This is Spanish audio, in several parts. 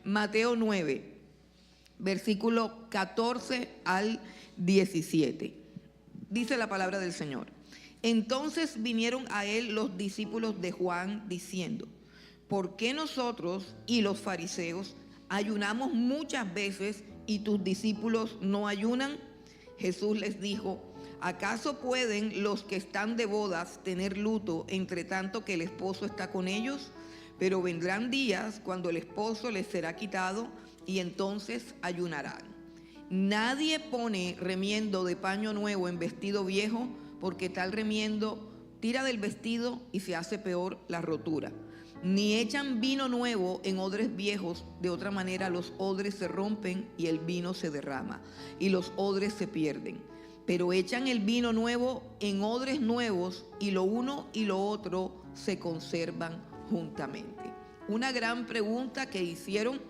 Mateo 9, versículo 14 al 17. Dice la palabra del Señor. Entonces vinieron a él los discípulos de Juan diciendo: ¿por qué nosotros y los fariseos ayunamos muchas veces y tus discípulos no ayunan? Jesús les dijo: ¿acaso pueden los que están de bodas tener luto entre tanto que el esposo está con ellos? Pero vendrán días cuando el esposo les será quitado y entonces ayunarán. Nadie pone remiendo de paño nuevo en vestido viejo, porque tal remiendo tira del vestido y se hace peor la rotura. Ni echan vino nuevo en odres viejos, de otra manera los odres se rompen y el vino se derrama y los odres se pierden. Pero echan el vino nuevo en odres nuevos y lo uno y lo otro se conservan juntamente. Una gran pregunta que hicieron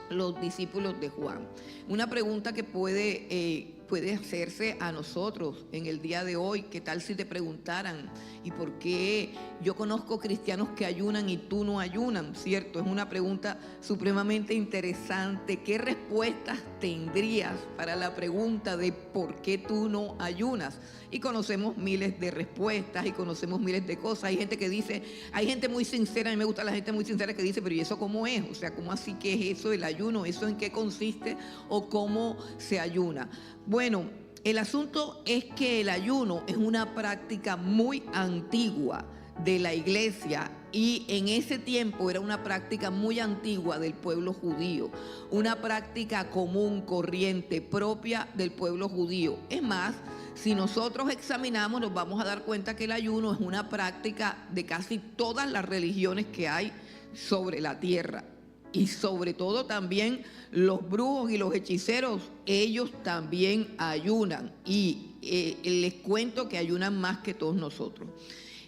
los discípulos de Juan. Una pregunta que puede hacerse a nosotros en el día de hoy. ¿Qué tal si te preguntaran: ¿y por qué yo conozco cristianos que ayunan y tú no ayunan? ¿Cierto? Es una pregunta supremamente interesante. ¿Qué respuestas tendrías para la pregunta de por qué tú no ayunas? Y conocemos miles de respuestas y conocemos miles de cosas. Hay gente que dice, hay gente muy sincera, a mí me gusta la gente muy sincera que dice: pero ¿y eso cómo es? O sea, ¿cómo así que es eso del ayuno? ¿Eso en qué consiste o cómo se ayuna? Bueno, el asunto es que el ayuno es una práctica muy antigua de la iglesia, y en ese tiempo era una práctica muy antigua del pueblo judío, una práctica común, corriente, propia del pueblo judío. Es más, si nosotros examinamos, nos vamos a dar cuenta que el ayuno es una práctica de casi todas las religiones que hay sobre la tierra. Y sobre todo también los brujos y los hechiceros, ellos también ayunan. Y les cuento que ayunan más que todos nosotros.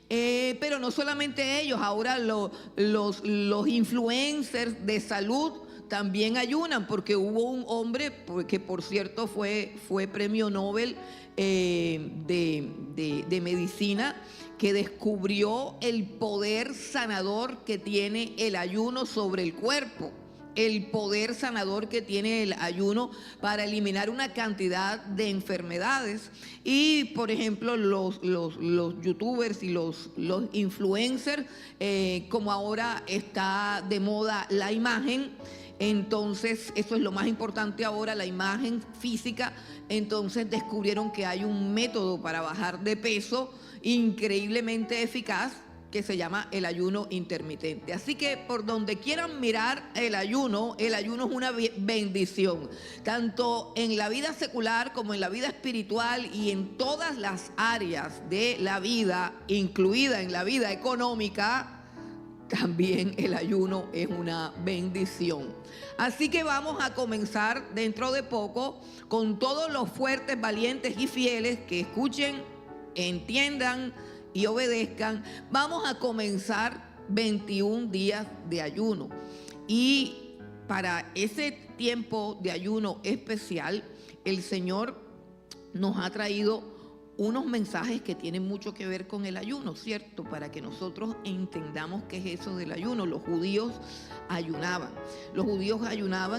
Pero no solamente ellos, ahora los influencers de salud también ayunan, porque hubo un hombre que por cierto fue premio Nobel de medicina, que descubrió el poder sanador que tiene el ayuno sobre el cuerpo, el poder sanador que tiene el ayuno para eliminar una cantidad de enfermedades. Y por ejemplo los youtubers y los influencers, como ahora está de moda la imagen, entonces eso es lo más importante ahora, la imagen física. Entonces descubrieron que hay un método para bajar de peso increíblemente eficaz, que se llama el ayuno intermitente. Así que por donde quieran mirar el ayuno es una bendición, tanto en la vida secular como en la vida espiritual y en todas las áreas de la vida, incluida en la vida económica. También el ayuno es una bendición. Así que vamos a comenzar dentro de poco con todos los fuertes, valientes y fieles que escuchen, entiendan y obedezcan. Vamos a comenzar 21 días de ayuno. Y para ese tiempo de ayuno especial, el Señor nos ha traído unos mensajes que tienen mucho que ver con el ayuno, ¿cierto? Para que nosotros entendamos qué es eso del ayuno. Los judíos ayunaban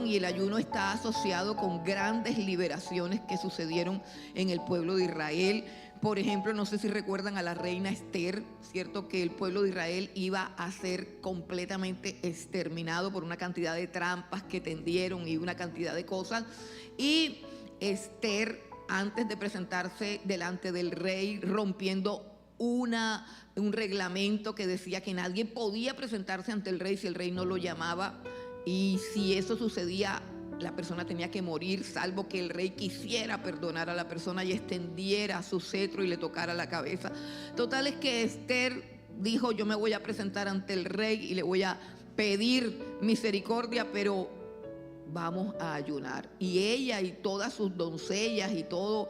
y el ayuno está asociado con grandes liberaciones que sucedieron en el pueblo de Israel. Por ejemplo, no sé si recuerdan a la reina Esther, ¿cierto? Que el pueblo de Israel iba a ser completamente exterminado por una cantidad de trampas que tendieron y una cantidad de cosas. Y Esther, antes de presentarse delante del rey, rompiendo un reglamento que decía que nadie podía presentarse ante el rey si el rey no lo llamaba, y si eso sucedía, la persona tenía que morir, salvo que el rey quisiera perdonar a la persona y extendiera su cetro y le tocara la cabeza. Total es que Esther dijo: yo me voy a presentar ante el rey y le voy a pedir misericordia, pero vamos a ayunar. Y ella y todas sus doncellas y todos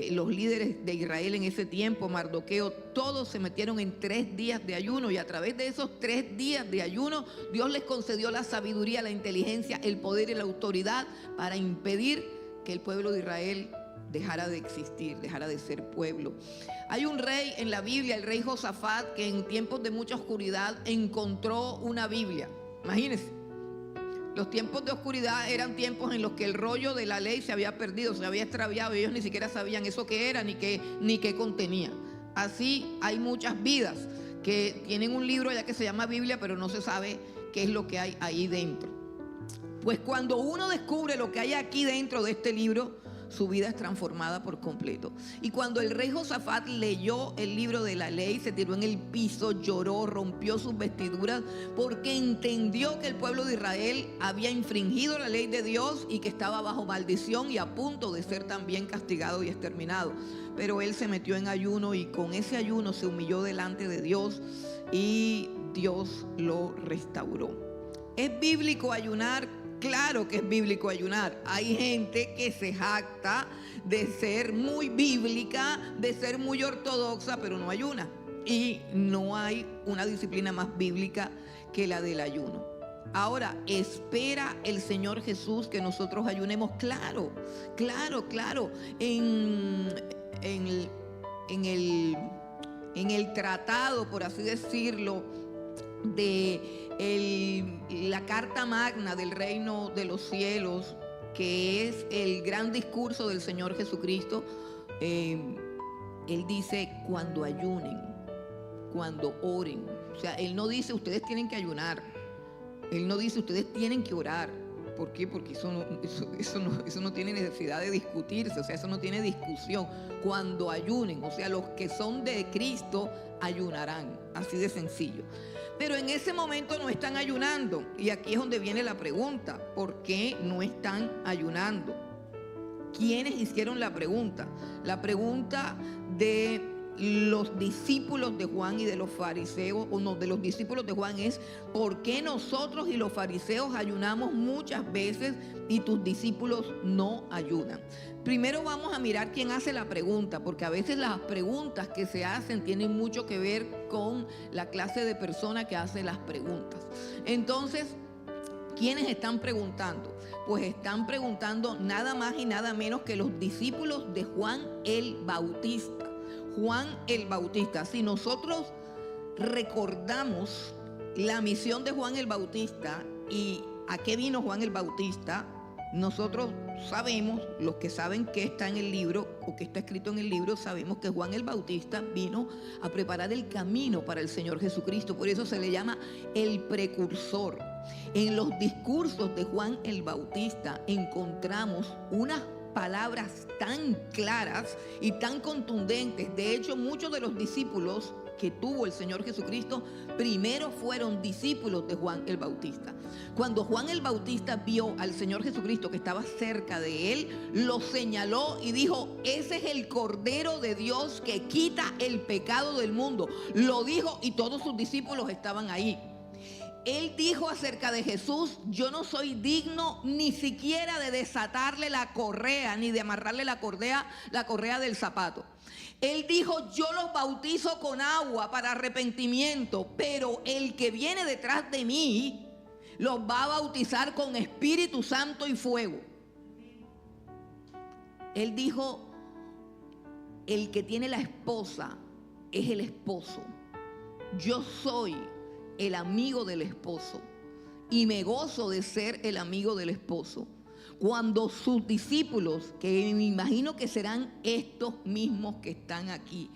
los líderes de Israel en ese tiempo, Mardoqueo, todos se metieron en 3 días de ayuno, y a través de esos 3 días de ayuno Dios les concedió la sabiduría, la inteligencia, el poder y la autoridad para impedir que el pueblo de Israel dejara de existir, dejara de ser pueblo. Hay un rey en la Biblia, el rey Josafat, que en tiempos de mucha oscuridad encontró una Biblia. Imagínense. Los tiempos de oscuridad eran tiempos en los que el rollo de la ley se había perdido, se había extraviado. Ellos ni siquiera sabían eso qué era ni qué contenía. Así hay muchas vidas que tienen un libro ya que se llama Biblia, pero no se sabe qué es lo que hay ahí dentro. Pues cuando uno descubre lo que hay aquí dentro de este libro, su vida es transformada por completo. Y cuando el rey Josafat leyó el libro de la ley, se tiró en el piso, lloró, rompió sus vestiduras, porque entendió que el pueblo de Israel había infringido la ley de Dios y que estaba bajo maldición y a punto de ser también castigado y exterminado. Pero él se metió en ayuno y con ese ayuno se humilló delante de Dios y Dios lo restauró. ¿Es bíblico ayunar? Claro que es bíblico ayunar. Hay gente que se jacta de ser muy bíblica, de ser muy ortodoxa, pero no ayuna. Y no hay una disciplina más bíblica que la del ayuno. Ahora, ¿espera el Señor Jesús que nosotros ayunemos? Claro, claro, claro. En el tratado, por así decirlo, de la Carta Magna del Reino de los Cielos, que es el gran discurso del Señor Jesucristo, Él dice cuando ayunen, cuando oren. O sea, Él no dice ustedes tienen que ayunar, Él no dice ustedes tienen que orar. ¿Por qué? Porque eso no tiene necesidad de discutirse, o sea, eso no tiene discusión. Cuando ayunen, o sea, los que son de Cristo ayunarán, así de sencillo. Pero en ese momento no están ayunando, y aquí es donde viene la pregunta: ¿por qué no están ayunando? ¿Quiénes hicieron la pregunta? La pregunta de los discípulos de Juan y de los fariseos, o no, de los discípulos de Juan es: ¿por qué nosotros y los fariseos ayunamos muchas veces y tus discípulos no ayunan? Primero vamos a mirar quién hace la pregunta, porque a veces las preguntas que se hacen tienen mucho que ver con la clase de persona que hace las preguntas. Entonces, ¿quiénes están preguntando? Pues están preguntando nada más y nada menos que los discípulos de Juan el Bautista. Juan el Bautista. Si nosotros recordamos la misión de Juan el Bautista y a qué vino Juan el Bautista, nosotros sabemos, los que saben que está en el libro o que está escrito en el libro, sabemos que Juan el Bautista vino a preparar el camino para el Señor Jesucristo. Por eso se le llama el precursor. En los discursos de Juan el Bautista encontramos unas palabras tan claras y tan contundentes. De hecho, muchos de los discípulos que tuvo el Señor Jesucristo primero fueron discípulos de Juan el Bautista. Cuando Juan el Bautista vio al Señor Jesucristo que estaba cerca de él, lo señaló y dijo: ese es el Cordero de Dios que quita el pecado del mundo. Lo dijo y todos sus discípulos estaban ahí. Él dijo acerca de Jesús: yo no soy digno ni siquiera de desatarle la correa, ni de amarrarle la correa del zapato. Él dijo: yo los bautizo con agua para arrepentimiento, pero el que viene detrás de mí los va a bautizar con Espíritu Santo y fuego. Él dijo: el que tiene la esposa es el esposo. Yo soy el amigo del esposo y me gozo de ser el amigo del esposo. Cuando sus discípulos, que me imagino que serán estos mismos que están aquí,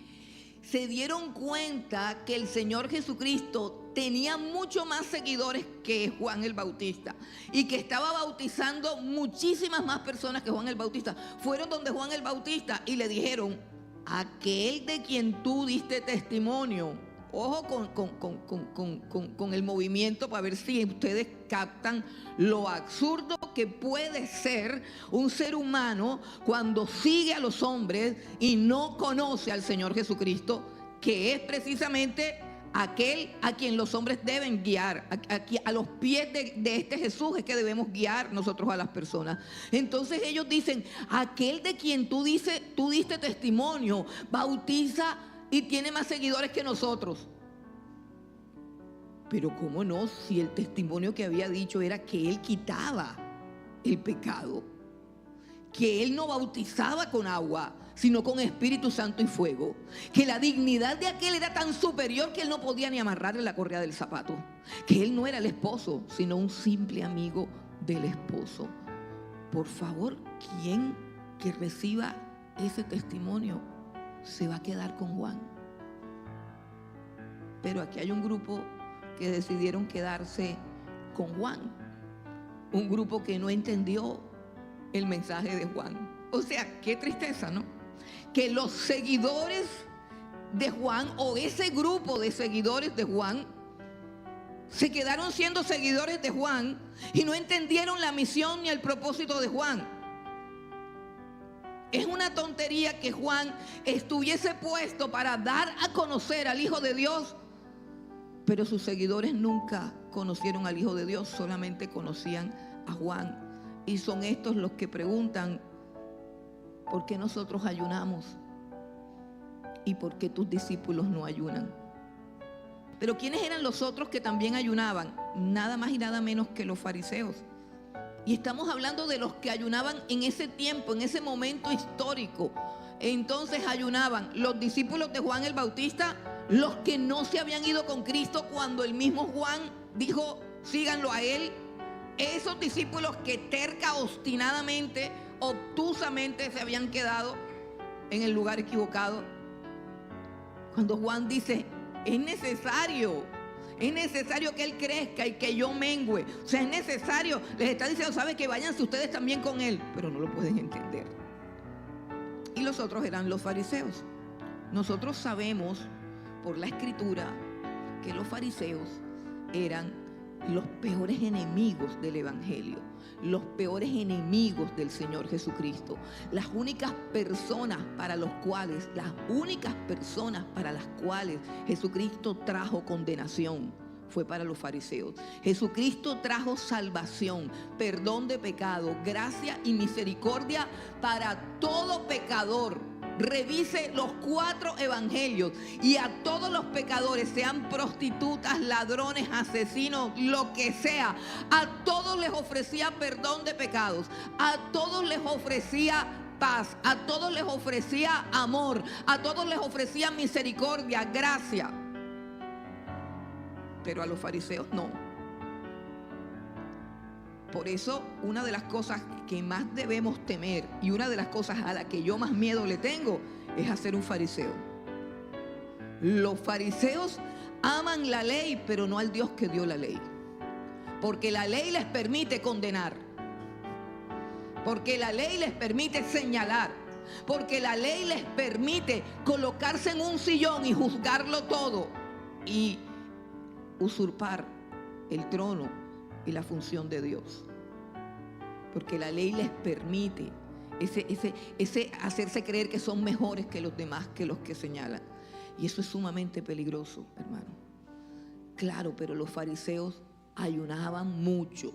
se dieron cuenta que el Señor Jesucristo tenía mucho más seguidores que Juan el Bautista y que estaba bautizando muchísimas más personas que Juan el Bautista, fueron donde Juan el Bautista y le dijeron: aquel de quien tú diste testimonio. Ojo con el movimiento para ver si ustedes captan lo absurdo que puede ser un ser humano cuando sigue a los hombres y no conoce al Señor Jesucristo, que es precisamente aquel a quien los hombres deben guiar. A los pies de este Jesús es que debemos guiar nosotros a las personas. Entonces ellos dicen: aquel de quien tú diste testimonio bautiza y tiene más seguidores que nosotros. Pero ¿cómo no? Si el testimonio que había dicho era que Él quitaba el pecado, que Él no bautizaba con agua, sino con Espíritu Santo y fuego, que la dignidad de aquel era tan superior que Él no podía ni amarrarle la correa del zapato, que Él no era el esposo, sino un simple amigo del esposo. Por favor, quien que reciba ese testimonio se va a quedar con Juan. Pero aquí hay un grupo que decidieron quedarse con Juan, un grupo que no entendió el mensaje de Juan. O sea, qué tristeza, ¿no? Que los seguidores de Juan, o ese grupo de seguidores de Juan, se quedaron siendo seguidores de Juan y no entendieron la misión ni el propósito de Juan. Es una tontería que Juan estuviese puesto para dar a conocer al Hijo de Dios, pero sus seguidores nunca conocieron al Hijo de Dios, solamente conocían a Juan. Y son estos los que preguntan: ¿por qué nosotros ayunamos? ¿Y por qué tus discípulos no ayunan? Pero ¿quiénes eran los otros que también ayunaban? Nada más y nada menos que los fariseos. Y estamos hablando de los que ayunaban en ese tiempo, en ese momento histórico. Entonces ayunaban los discípulos de Juan el Bautista, los que no se habían ido con Cristo cuando el mismo Juan dijo: síganlo a él. Esos discípulos que terca, obstinadamente, obtusamente se habían quedado en el lugar equivocado. Cuando Juan dice: es necesario que él crezca y que yo mengüe. O sea, es necesario. Les está diciendo: sabe que váyanse ustedes también con él. Pero no lo pueden entender. Y los otros eran los fariseos. Nosotros sabemos por la escritura que los fariseos eran los peores enemigos del evangelio, los peores enemigos del Señor Jesucristo. Las únicas personas para las cuales Jesucristo trajo condenación fue para los fariseos. Jesucristo trajo salvación, perdón de pecado, gracia y misericordia para todo pecador. Revise los 4 evangelios y a todos los pecadores, sean prostitutas, ladrones, asesinos, lo que sea, a todos les ofrecía perdón de pecados, a todos les ofrecía paz, a todos les ofrecía amor, a todos les ofrecía misericordia, gracia. Pero a los fariseos no. Por eso, una de las cosas que más debemos temer y una de las cosas a la que yo más miedo le tengo es a ser un fariseo. Los fariseos aman la ley, pero no al Dios que dio la ley. Porque la ley les permite condenar. Porque la ley les permite señalar. Porque la ley les permite colocarse en un sillón y juzgarlo todo y usurpar el trono y la función de Dios. Porque la ley les permite ese hacerse creer que son mejores que los demás, que los que señalan. Y eso es sumamente peligroso, hermano. Claro, pero los fariseos ayunaban mucho.